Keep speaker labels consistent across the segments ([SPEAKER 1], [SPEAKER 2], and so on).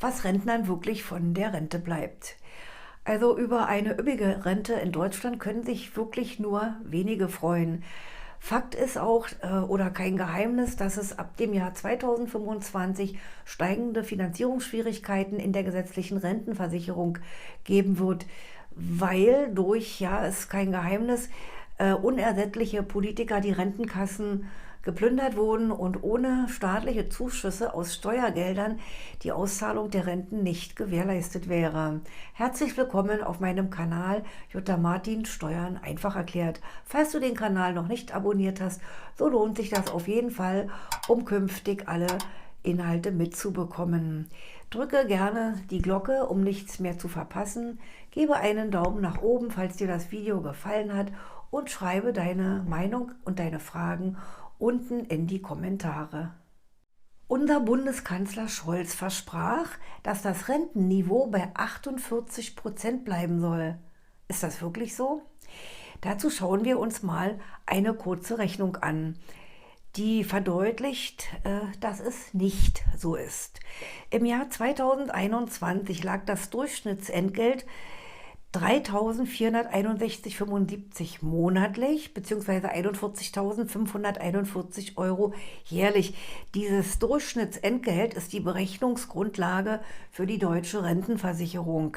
[SPEAKER 1] was Rentnern wirklich von der Rente bleibt. Also über eine üppige Rente in Deutschland können sich wirklich nur wenige freuen. Fakt ist auch, oder kein Geheimnis, dass es ab dem Jahr 2025 steigende Finanzierungsschwierigkeiten in der gesetzlichen Rentenversicherung geben wird, weil durch, ja, ist kein Geheimnis, unersättliche Politiker die Rentenkassen geplündert wurden und ohne staatliche Zuschüsse aus Steuergeldern die Auszahlung der Renten nicht gewährleistet wäre. Herzlich willkommen auf meinem Kanal Jutta Martin Steuern einfach erklärt. Falls du den Kanal noch nicht abonniert hast, so lohnt sich das auf jeden Fall, um künftig alle Inhalte mitzubekommen. Drücke gerne die Glocke, um nichts mehr zu verpassen. Gebe einen Daumen nach oben, falls dir das Video gefallen hat, und schreibe deine Meinung und deine Fragen unten in die Kommentare. Unser Bundeskanzler Scholz versprach, dass das Rentenniveau bei 48% bleiben soll. Ist das wirklich so? Dazu schauen wir uns mal eine kurze Rechnung an, die verdeutlicht, dass es nicht so ist. Im Jahr 2021 lag das Durchschnittsentgelt 3.461,75 monatlich bzw. 41.541 Euro jährlich. Dieses Durchschnittsentgelt ist die Berechnungsgrundlage für die deutsche Rentenversicherung.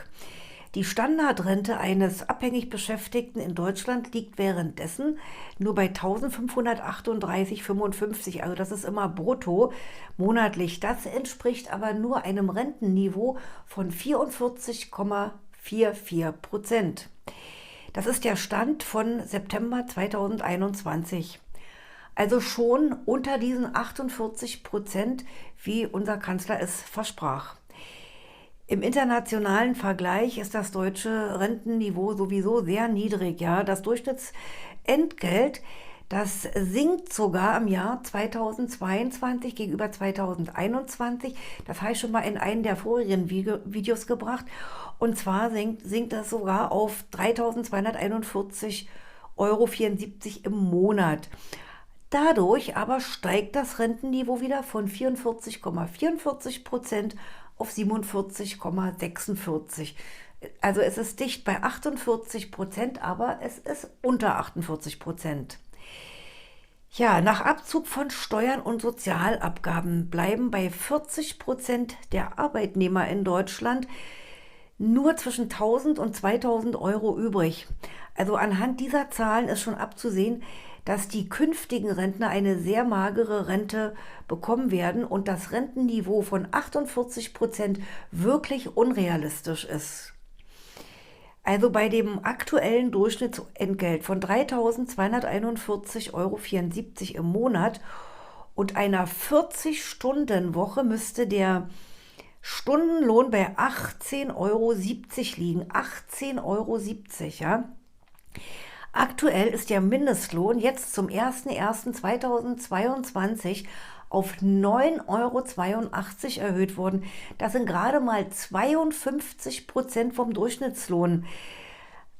[SPEAKER 1] Die Standardrente eines abhängig Beschäftigten in Deutschland liegt währenddessen nur bei 1.538,55, also das ist immer brutto monatlich. Das entspricht aber nur einem Rentenniveau von 44,44%. Das ist der Stand von September 2021. Also schon unter diesen 48%, wie unser Kanzler es versprach. Im internationalen Vergleich ist das deutsche Rentenniveau sowieso sehr niedrig. Ja? Das Durchschnittsentgelt, das sinkt sogar im Jahr 2022 gegenüber 2021. Das habe ich schon mal in einem der vorigen Videos gebracht. Und zwar sinkt das sogar auf 3.241,74 Euro im Monat. Dadurch aber steigt das Rentenniveau wieder von 44,44% auf 47,46%. Also es ist dicht bei 48%, aber es ist unter 48%. Ja, nach Abzug von Steuern und Sozialabgaben bleiben bei 40% der Arbeitnehmer in Deutschland nur zwischen 1.000 und 2.000 Euro übrig. Also anhand dieser Zahlen ist schon abzusehen, dass die künftigen Rentner eine sehr magere Rente bekommen werden und das Rentenniveau von 48% wirklich unrealistisch ist. Also bei dem aktuellen Durchschnittsentgelt von 3.241,74 Euro im Monat und einer 40-Stunden-Woche müsste der Stundenlohn bei 18,70 Euro liegen. 18,70 Euro, ja. Aktuell ist der Mindestlohn jetzt zum 01.01.2022 auf 9,82 Euro erhöht worden. Das sind gerade mal 52% vom Durchschnittslohn.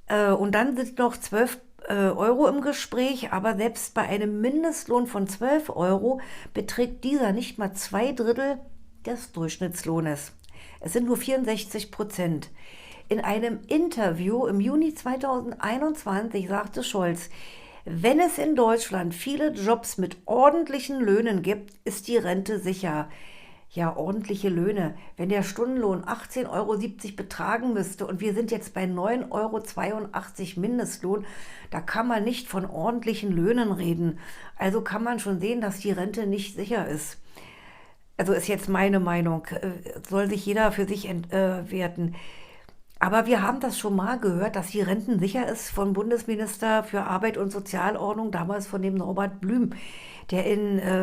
[SPEAKER 1] Und dann sind noch 12 Euro im Gespräch, aber selbst bei einem Mindestlohn von 12 Euro beträgt dieser nicht mal 2/3 des Durchschnittslohnes. Es sind nur 64%. In einem Interview im Juni 2021 sagte Scholz, wenn es in Deutschland viele Jobs mit ordentlichen Löhnen gibt, ist die Rente sicher. Ja, ordentliche Löhne. Wenn der Stundenlohn 18,70 Euro betragen müsste und wir sind jetzt bei 9,82 Euro Mindestlohn, da kann man nicht von ordentlichen Löhnen reden. Also kann man schon sehen, dass die Rente nicht sicher ist. Also ist jetzt meine Meinung, soll sich jeder für sich entwerten. Aber wir haben das schon mal gehört, dass die Renten sicher ist vom Bundesminister für Arbeit und Sozialordnung, damals von dem Norbert Blüm, der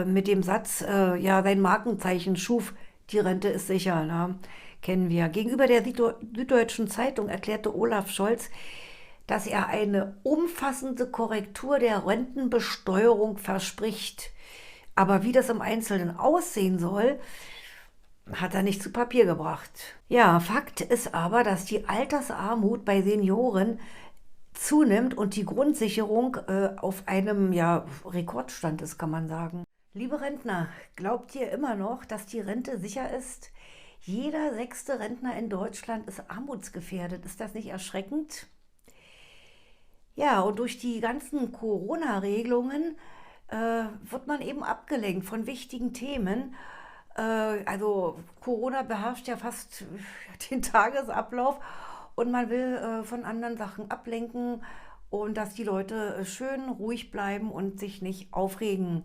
[SPEAKER 1] mit dem Satz ja sein Markenzeichen schuf, die Rente ist sicher, ne? Kennen wir. Gegenüber der Süddeutschen Zeitung erklärte Olaf Scholz, dass er eine umfassende Korrektur der Rentenbesteuerung verspricht. Aber wie das im Einzelnen aussehen soll, hat er nicht zu Papier gebracht. Ja, Fakt ist aber, dass die Altersarmut bei Senioren zunimmt und die Grundsicherung auf einem Rekordstand ist, kann man sagen. Liebe Rentner, glaubt ihr immer noch, dass die Rente sicher ist? Jeder sechste Rentner in Deutschland ist armutsgefährdet. Ist das nicht erschreckend? Ja, und durch die ganzen Corona-Regelungen wird man eben abgelenkt von wichtigen Themen. Also Corona beherrscht ja fast den Tagesablauf und man will von anderen Sachen ablenken und dass die Leute schön ruhig bleiben und sich nicht aufregen.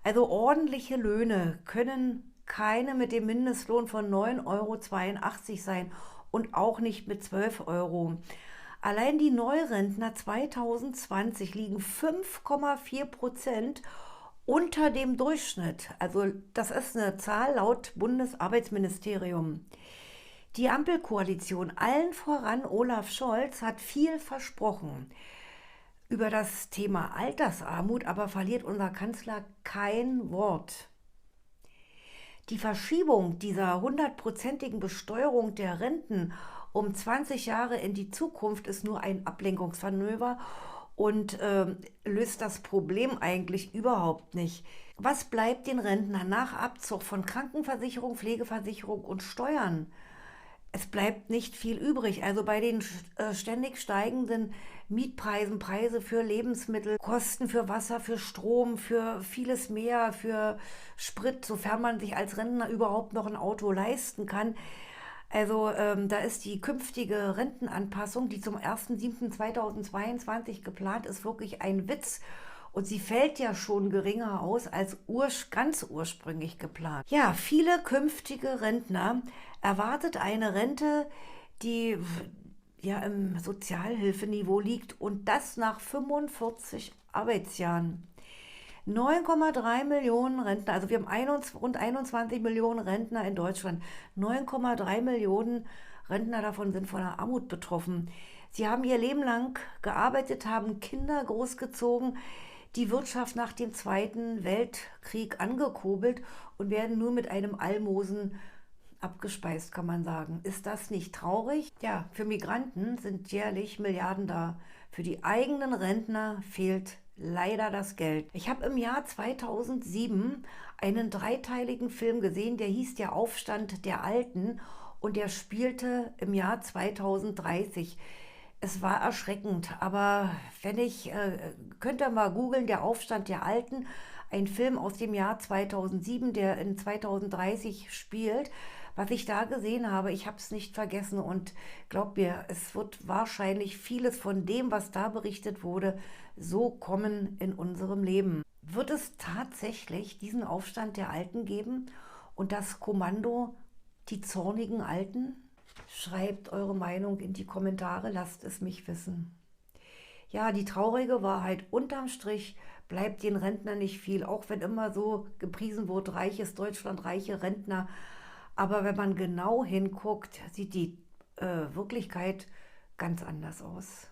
[SPEAKER 1] Also ordentliche Löhne können keine mit dem Mindestlohn von 9,82 € sein und auch nicht mit 12 €. Allein die Neurentner 2020 liegen 5,4% unter dem Durchschnitt. Also das ist eine Zahl laut Bundesarbeitsministerium. Die Ampelkoalition, allen voran Olaf Scholz, hat viel versprochen über das Thema Altersarmut, aber verliert unser Kanzler kein Wort. Die Verschiebung dieser 100%igen Besteuerung der Renten um 20 Jahre in die Zukunft ist nur ein Ablenkungsmanöver und löst das Problem eigentlich überhaupt nicht. Was bleibt den Rentnern nach Abzug von Krankenversicherung, Pflegeversicherung und Steuern? Es bleibt nicht viel übrig. Also bei den ständig steigenden Mietpreisen, Preise für Lebensmittel, Kosten für Wasser, für Strom, für vieles mehr, für Sprit, sofern man sich als Rentner überhaupt noch ein Auto leisten kann. Also da ist die künftige Rentenanpassung, die zum 1.7.2022 geplant ist, wirklich ein Witz. Und sie fällt ja schon geringer aus als ganz ursprünglich geplant. Ja, viele künftige Rentner erwartet eine Rente, die ja im Sozialhilfeniveau liegt und das nach 45 Arbeitsjahren. 9,3 Millionen Rentner, also wir haben rund 21 Millionen Rentner in Deutschland. 9,3 Millionen Rentner davon sind von der Armut betroffen. Sie haben ihr Leben lang gearbeitet, haben Kinder großgezogen, die Wirtschaft nach dem Zweiten Weltkrieg angekurbelt und werden nur mit einem Almosen abgespeist, kann man sagen. Ist das nicht traurig? Ja, für Migranten sind jährlich Milliarden da. Für die eigenen Rentner fehlt leider das Geld. Ich habe im Jahr 2007 einen dreiteiligen Film gesehen, der hieß Der Aufstand der Alten und der spielte im Jahr 2030. Es war erschreckend, aber könnt ihr mal googeln, Der Aufstand der Alten, ein Film aus dem Jahr 2007, der in 2030 spielt. Was ich da gesehen habe, ich habe es nicht vergessen und glaub mir, es wird wahrscheinlich vieles von dem, was da berichtet wurde, so kommen in unserem Leben. Wird es tatsächlich diesen Aufstand der Alten geben und das Kommando die zornigen Alten? Schreibt eure Meinung in die Kommentare, lasst es mich wissen. Ja, die traurige Wahrheit, unterm Strich bleibt den Rentnern nicht viel, auch wenn immer so gepriesen wird, reiches Deutschland, reiche Rentner. Aber wenn man genau hinguckt, sieht die Wirklichkeit ganz anders aus.